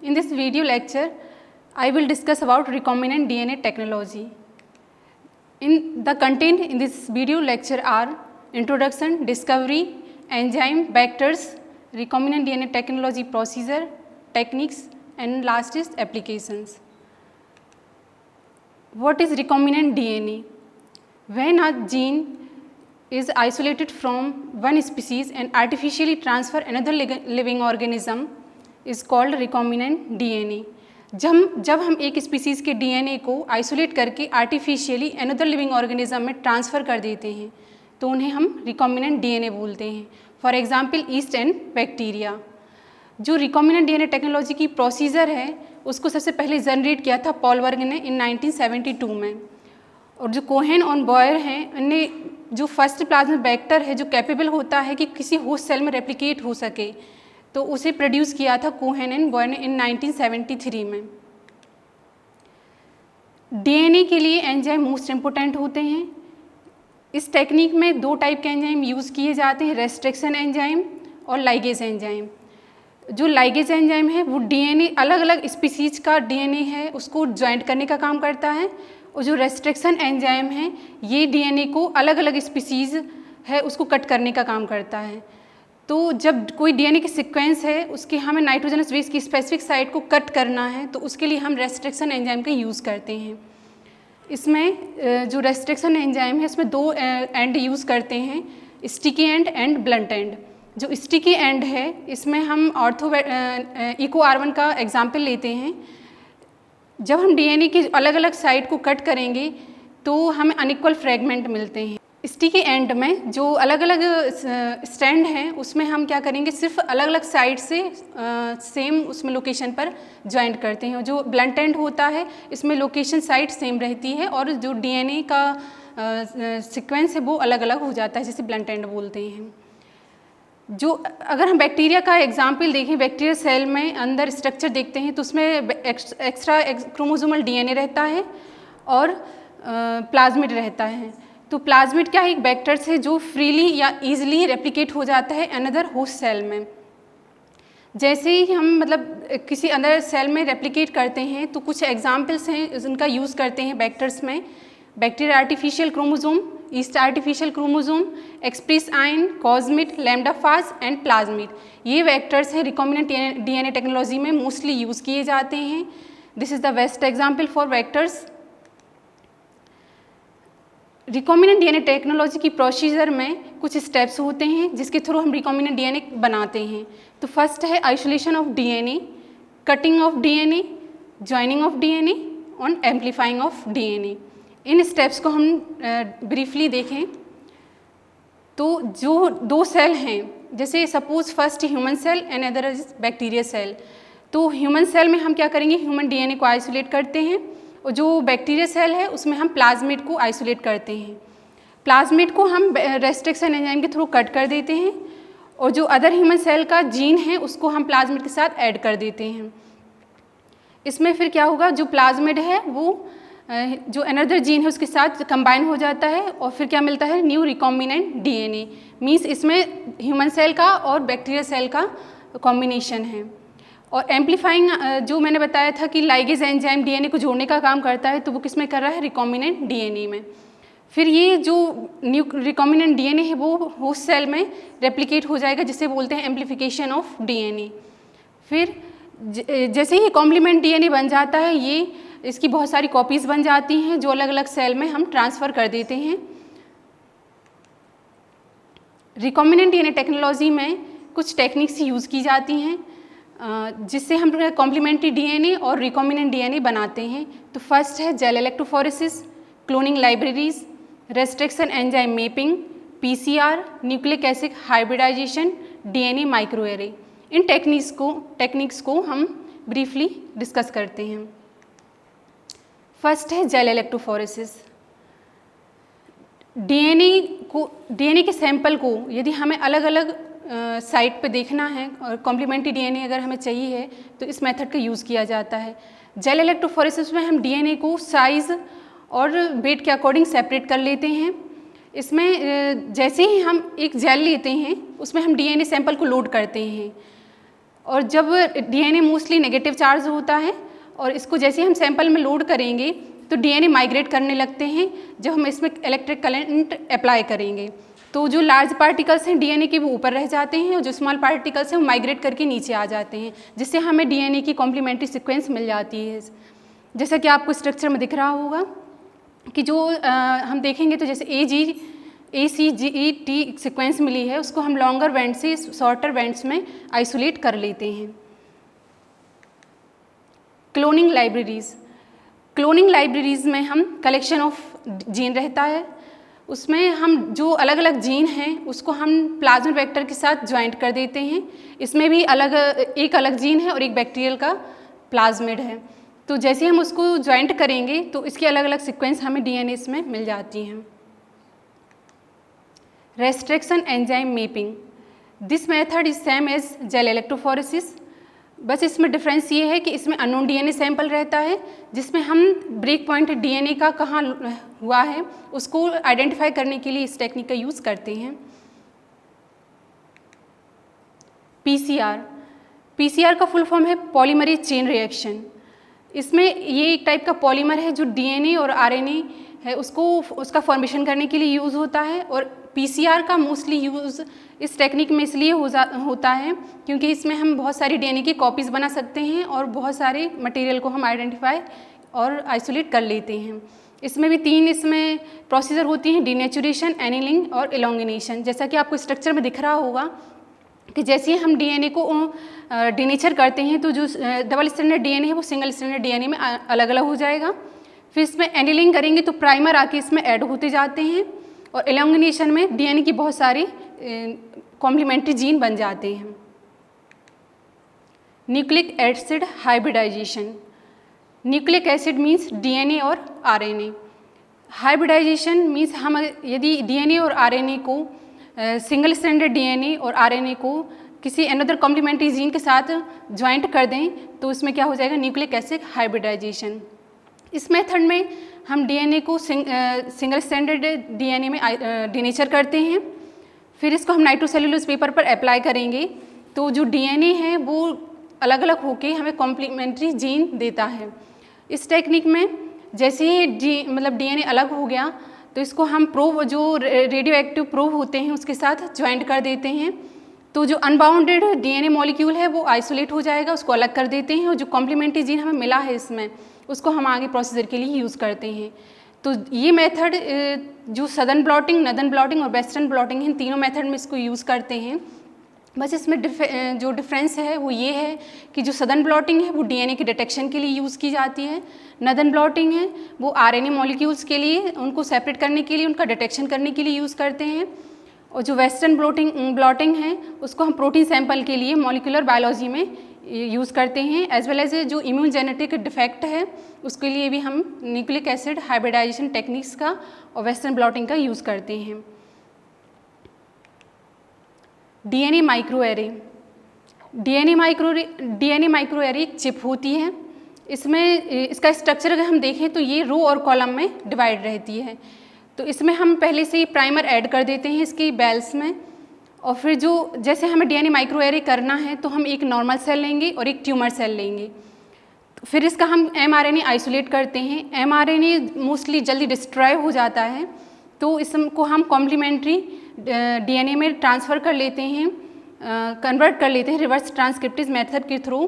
In this video lecture, I will discuss about recombinant DNA technology. In the content in this video lecture are introduction, discovery, enzyme, vectors, recombinant DNA technology procedure, techniques, and last is applications. What is recombinant DNA? When a gene is isolated from one species and artificially transfer another living organism is called recombinant DNA. जब हम एक species के DNA को isolate करके artificially another living organism में transfer कर देते हैं तो उन्हें हम रिकॉम्बिनेंट डीएनए बोलते हैं. For example east and bacteria. जो रिकॉम्बिनेंट डीएनए टेक्नोलॉजी की प्रोसीजर है उसको सबसे पहले जनरेट किया था पॉल वर्ग ने इन 1972 में. और जो कोहेन और बॉयर हैं उनने जो फर्स्ट प्लाज्मा वेक्टर है जो कैपेबल होता है कि किसी होस्ट सेल में रेप्लिकेट हो सके तो उसे प्रोड्यूस किया था कोहेन एंड बॉयर ने इन 1973 में. डीएनए के लिए एंजाइम मोस्ट इम्पोर्टेंट होते हैं. इस टेक्निक में दो टाइप के एंजाइम यूज़ किए जाते हैं, रेस्ट्रिक्शन एंजाइम और लाइगेज एंजाइम. जो लाइगेज एंजाइम है वो डीएनए अलग अलग स्पीसीज का डीएनए है उसको ज्वाइंट करने का काम करता है और जो रेस्ट्रिक्शन एंजाइम है ये डीएनए को अलग अलग स्पीसीज है उसको कट करने का काम करता है. तो जब कोई डीएनए की सीक्वेंस है उसके हमें नाइट्रोजनस बेस की स्पेसिफिक साइट को कट करना है तो उसके लिए हम रेस्ट्रिक्शन एंजाइम का यूज़ करते हैं. इसमें जो रेस्ट्रिक्शन एंजाइम है इसमें दो एंड यूज़ करते हैं, स्टिकी एंड ब्लंट एंड. जो स्टिकी एंड है इसमें हम इको R1 का एग्जाम्पल लेते हैं. जब हम डीएनए की अलग अलग साइट को कट करेंगे तो हमें अनइक्वल फ्रेगमेंट मिलते हैं. स्टिकी एंड में जो अलग अलग स्टैंड हैं उसमें हम क्या करेंगे सिर्फ अलग अलग साइड से सेम उसमें लोकेशन पर ज्वाइंट करते हैं. जो ब्लंट एंड होता है इसमें लोकेशन साइट सेम रहती है और जो डीएनए का सीक्वेंस है वो अलग अलग हो जाता है जिसे ब्लंट एंड बोलते हैं. जो अगर हम बैक्टीरिया का एग्जाम्पल देखें, बैक्टीरिया सेल में अंदर स्ट्रक्चर देखते हैं तो उसमें एक्स्ट्रा क्रोमोसोमल डीएनए रहता है और प्लाज्मिड रहता है. तो प्लाज्मिड क्या है, एक वेक्टर्स है जो फ्रीली या ईजिली रेप्लिकेट हो जाता है अनदर होस्ट सेल में. जैसे ही हम मतलब किसी अदर सेल में रेप्लिकेट करते हैं तो कुछ एग्जाम्पल्स हैं उनका यूज़ करते हैं वेक्टर्स में. Bacteria artificial chromosome, yeast artificial chromosome, express आइन, कॉस्मिड, लैम्डा फाज एंड प्लाज्मिड. ये वेक्टर्स हैं रिकॉम्बिनेंट डीएनए टेक्नोलॉजी में मोस्टली यूज़ किए जाते हैं. This is the best example for vectors. Recombinant DNA technology की प्रोसीजर में कुछ स्टेप्स होते हैं जिसके थ्रू हम रिकॉम्बिनेंट डीएनए बनाते हैं. तो फर्स्ट है isolation of DNA, cutting of DNA, joining of DNA और एम्पलीफाइंग ऑफ डीएनए. इन स्टेप्स को हम ब्रीफली देखें तो जो दो सेल हैं जैसे suppose first human cell and other is bacteria cell. तो ह्यूमन सेल में हम क्या करेंगे, ह्यूमन डीएनए को आइसोलेट करते हैं और जो बैक्टीरिया सेल है उसमें हम प्लाज्मिड को आइसोलेट करते हैं. प्लाज्मिड को हम रेस्ट्रिक्शन एंजाइम के थ्रू कट कर देते हैं और जो अदर ह्यूमन सेल का जीन है उसको हम प्लाज्मिड के साथ ऐड कर देते हैं. इसमें फिर क्या होगा, जो प्लाज्मिड है वो जो अनदर जीन है उसके साथ कंबाइन हो जाता है और फिर क्या मिलता है, न्यू रिकॉम्बिनेंट डीएनए. मीन्स इसमें ह्यूमन सेल का और बैक्टीरिया सेल का कॉम्बिनेशन है. और एम्पलीफाइंग जो मैंने बताया था कि लाइगेज एंजाइम डीएनए को जोड़ने का काम करता है तो वो किस में कर रहा है, रिकॉम्बिनेंट डीएनए में. फिर ये जो न्यू रिकॉम्बिनेंट डीएनए है वो होस्ट सेल में रेप्लिकेट हो जाएगा जिसे बोलते हैं एम्पलीफिकेशन ऑफ डीएनए. फिर जैसे ही कॉम्प्लीमेंट डीएनए बन जाता है ये इसकी बहुत सारी कॉपीज़ बन जाती हैं जो अलग अलग सेल में हम ट्रांसफ़र कर देते हैं. रिकॉम्बिनेंट डीएनए टेक्नोलॉजी में कुछ टेक्निक्स यूज़ की जाती हैं जिससे हम कॉम्प्लीमेंट्री डीएनए और रिकॉम्बिनेंट डीएनए बनाते हैं. तो फर्स्ट है gel electrophoresis, cloning libraries, restriction enzyme mapping, PCR, nucleic acid hybridisation, DNA microarray. इन टेक्निक्स को हम ब्रीफली डिस्कस करते हैं. फर्स्ट है जेल इलेक्ट्रोफोरेसिस. डीएनए के सैंपल को यदि हमें अलग अलग साइट पे देखना है और कॉम्प्लीमेंट्री डीएनए अगर हमें चाहिए है तो इस मेथड का यूज़ किया जाता है. जेल इलेक्ट्रोफोरेसिस में हम डीएनए को साइज़ और वेट के अकॉर्डिंग सेपरेट कर लेते हैं. इसमें जैसे ही हम एक जेल लेते हैं उसमें हम डीएनए सैंपल को लोड करते हैं और जब डीएनए मोस्टली नेगेटिव चार्ज होता है और इसको जैसे हम सैंपल में लोड करेंगे तो डीएनए माइग्रेट करने लगते हैं जब हम इसमें इलेक्ट्रिक करंट अप्लाई करेंगे। तो जो लार्ज पार्टिकल्स हैं डीएनए के वो ऊपर रह जाते हैं और जो स्मॉल पार्टिकल्स हैं वो माइग्रेट करके नीचे आ जाते हैं, जिससे हमें डीएनए की कॉम्प्लीमेंट्री सीक्वेंस मिल जाती है। जैसा कि आपको स्ट्रक्चर में दिख रहा होगा कि जो हम देखेंगे तो जैसे ACGET सीक्वेंस मिली है उसको हम लॉन्गर बैंड से शॉर्टर बैंड्स में आइसोलेट कर लेते हैं। क्लोनिंग लाइब्रेरीज में हम कलेक्शन ऑफ जीन रहता है, उसमें हम जो अलग अलग जीन हैं उसको हम प्लाज्मा वेक्टर के साथ ज्वाइंट कर देते हैं। इसमें भी एक अलग जीन है और एक बैक्टीरियल का प्लाज्मिड है। तो जैसे हम उसको ज्वाइंट करेंगे तो इसकी अलग अलग सीक्वेंस हमें डीएनए में मिल जाती हैं। Restriction enzyme mapping, this method is same as gel electrophoresis, बस इसमें डिफरेंस ये है कि इसमें अननोन डीएनए सैंपल रहता है जिसमें हम ब्रेक पॉइंट डीएनए का कहाँ हुआ है उसको आइडेंटिफाई करने के लिए इस टेक्निक का यूज़ करते हैं। पीसीआर का फुल फॉर्म है पॉलीमरेज चेन रिएक्शन। इसमें ये एक टाइप का पॉलीमर है जो डीएनए और आरएनए है उसका फॉर्मेशन करने के लिए यूज़ होता है। और पीसीआर का मोस्टली यूज़ इस टेक्निक में इसलिए होता है क्योंकि इसमें हम बहुत सारी डीएनए की कॉपीज़ बना सकते हैं और बहुत सारे मटेरियल को हम आइडेंटिफाई और आइसोलेट कर लेते हैं। इसमें भी 3 प्रोसीजर होती हैं, डीनेचुरेशन, एनिलिंग और इलोंगिनेशन। जैसा कि आपको स्ट्रक्चर में दिख रहा होगा कि जैसे हम डीएनए को डीनेचर करते हैं तो जो डबल स्ट्रैंडेड डीएनए है वो सिंगल स्ट्रैंडेड डीएनए में अलग अलग हो जाएगा। फिर इसमें एनिलिंग करेंगे तो प्राइमर आके इसमें ऐड होते जाते हैं और इलोंगिनेशन में डीएनए की बहुत सारी कॉम्प्लीमेंट्री जीन बन जाते हैं। Nucleic acid hybridization, nucleic acid means DNA और आरएनए, हाइब्रिडाइजेशन मीन्स हम यदि डीएनए और आरएनए को सिंगल स्ट्रैंडेड डीएनए और आरएनए को किसी अनदर कॉम्प्लीमेंट्री जीन के साथ ज्वाइंट कर दें तो इसमें क्या हो जाएगा, न्यूक्लिक एसिड हाइब्रिडाइजेशन। इस मेथड में हम डीएनए को सिंगल स्ट्रैंडेड डीएनए में डीनेचर करते हैं, फिर इसको हम नाइट्रोसेल्युलोज पेपर पर अप्लाई करेंगे तो जो डीएनए है वो अलग अलग होके हमें कॉम्प्लीमेंट्री जीन देता है। इस टेक्निक में जैसे ही डीएनए अलग हो गया तो इसको हम जो रेडियो एक्टिव प्रोब होते हैं उसके साथ ज्वाइंट कर देते हैं तो जो अनबाउंडेड डीएनए मॉलिक्यूल है वो आइसोलेट हो जाएगा, उसको अलग कर देते हैं और जो कॉम्प्लीमेंट्री जीन हमें मिला है इसमें उसको हम आगे प्रोसीजर के लिए यूज़ करते हैं। तो ये मेथड जो सदर्न ब्लॉटिंग, नदर्न ब्लॉटिंग और वेस्टर्न ब्लॉटिंग इन तीनों मेथड में इसको यूज़ करते हैं। बस इसमें जो डिफरेंस है वो ये है कि जो सदर्न ब्लॉटिंग है वो डीएनए के डिटेक्शन के लिए यूज़ की जाती है, नदर्न ब्लॉटिंग है वो आरएनए मॉलिक्यूल्स के लिए उनको सेपरेट करने के लिए, उनका डिटेक्शन करने के लिए यूज़ करते हैं। और जो वेस्टर्न ब्लॉटिंग है उसको हम प्रोटीन सैंपल के लिए मॉलिक्यूलर बायोलॉजी में यूज़ करते हैं, एज वेल एज जो इम्यून जेनेटिक डिफेक्ट है उसके लिए भी हम न्यूक्लिक एसिड हाइब्रिडाइजेशन टेक्निक्स का और वेस्टर्न ब्लॉटिंग का यूज़ करते हैं। DNA micro array, DNA micro array एक चिप होती है। इसमें इसका स्ट्रक्चर अगर हम देखें तो ये रो और कॉलम में डिवाइड रहती है। तो इसमें हम पहले से ही प्राइमर ऐड कर देते हैं इसकी बेल्स में और फिर जो जैसे हमें डीएनए माइक्रो एरे करना है तो हम एक नॉर्मल सेल लेंगे और एक ट्यूमर सेल लेंगे। फिर इसका हम एमआरएनए आइसोलेट करते हैं। एमआरएनए मोस्टली जल्दी डिस्ट्रॉय हो जाता है तो इसको हम कॉम्प्लीमेंट्री डीएनए में ट्रांसफ़र कर लेते हैं, कन्वर्ट कर लेते हैं रिवर्स ट्रांसक्रिप्टेज मेथड के थ्रू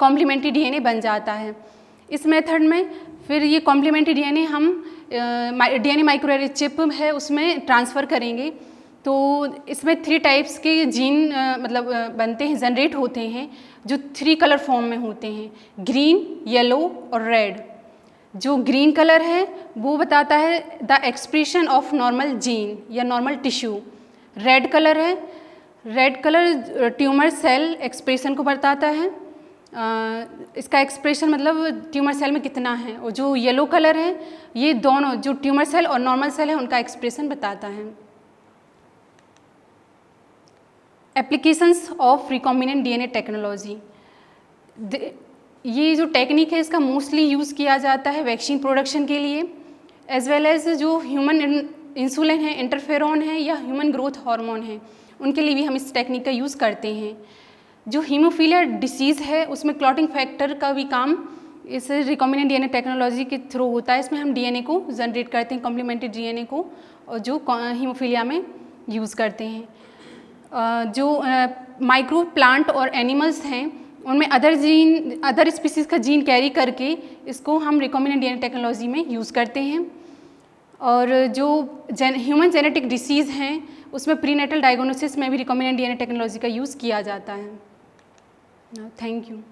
कॉम्प्लीमेंट्री डीएनए बन जाता है। इस मेथड में फिर ये कॉम्प्लीमेंट्री डीएनए हम डीएनए माइक्रो एरे चिप है उसमें ट्रांसफ़र करेंगे। तो इसमें 3 टाइप्स के जीन बनते हैं, जनरेट होते हैं जो 3 कलर फॉर्म में होते हैं, ग्रीन, येलो और रेड। जो ग्रीन कलर है वो बताता है the expression of normal gene या नॉर्मल टिश्यू। रेड कलर है, red colour tumour cell expression को बताता है, इसका एक्सप्रेशन मतलब ट्यूमर सेल में कितना है। और जो येलो कलर है ये दोनों जो ट्यूमर सेल और नॉर्मल सेल है उनका एक्सप्रेशन बताता है। Applications of recombinant DNA technology, ये जो टेक्निक है इसका मोस्टली यूज़ किया जाता है वैक्सीन प्रोडक्शन के लिए, एज वेल एज जो ह्यूमन इंसुलिन है, इंटरफेरॉन है या ह्यूमन ग्रोथ हार्मोन है उनके लिए भी हम इस टेक्निक का यूज़ करते हैं। जो हीमोफीलिया डिसीज़ है उसमें क्लॉटिंग फैक्टर का भी काम इस रिकॉम्बिनेंट डीएनए टेक्नोलॉजी के थ्रू होता है। इसमें हम डीएनए को जनरेट करते हैं, कॉम्प्लीमेंट्री डीएनए को, और जो हीमोफीलिया में यूज़ करते हैं। जो माइक्रो प्लांट और एनिमल्स हैं उनमें अदर स्पीसीज़ का जीन कैरी करके इसको हम रिकॉम्बिनेंट डीएनए टेक्नोलॉजी में यूज़ करते हैं। और जो ह्यूमन जेनेटिक डिसीज़ हैं उसमें प्रीनेटल डायग्नोसिस में भी रिकॉम्बिनेंट डीएनए टेक्नोलॉजी का यूज़ किया जाता है। Thank you.